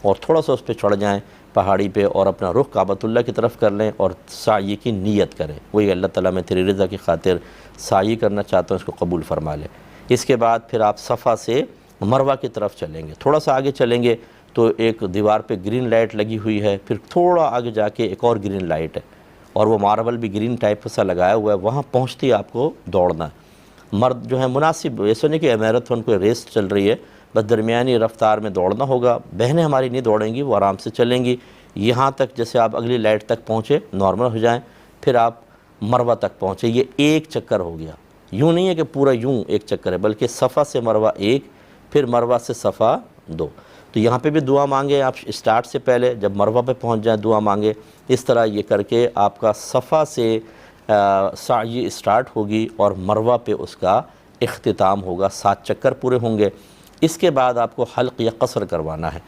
اور تھوڑا سا اس پہ چڑھ جائیں پہاڑی پہ، اور اپنا رخ کعبۃ اللہ کی طرف کر لیں اور سعی کی نیت کریں، وہی اللہ تعالیٰ میں تیری رضا کی خاطر سعی کرنا چاہتا ہوں، اس کو قبول فرما لے۔ اس کے بعد پھر آپ صفا سے مروہ کی طرف چلیں گے، تھوڑا سا آگے چلیں گے تو ایک دیوار پہ گرین لائٹ لگی ہوئی ہے، پھر تھوڑا آگے جا کے ایک اور گرین لائٹ ہے، اور وہ ماربل بھی گرین ٹائپ سا لگایا ہوا ہے، وہاں پہنچتی آپ کو دوڑنا ہے۔ مرد جو ہے مناسب، ایسا نہیں کہ میراتھن کوئی ریس چل رہی ہے، بس درمیانی رفتار میں دوڑنا ہوگا۔ بہنیں ہماری نہیں دوڑیں گی، وہ آرام سے چلیں گی، یہاں تک جیسے آپ اگلی لائٹ تک پہنچے نارمل ہو جائیں، پھر آپ مروہ تک پہنچے۔ یہ ایک چکر ہو گیا، یوں نہیں ہے کہ پورا یوں ایک چکر ہے، بلکہ صفا سے مروہ ایک، پھر مروہ سے صفا دو۔ تو یہاں پہ بھی دعا مانگے آپ اسٹارٹ سے پہلے، جب مروہ پہ پہنچ جائیں دعا مانگے۔ اس طرح یہ کر کے آپ کا صفا سے سعی اسٹارٹ ہوگی اور مروہ پہ اس کا اختتام ہوگا، 7 چکر پورے ہوں گے۔ اس کے بعد آپ کو حلق یا قصر کروانا ہے۔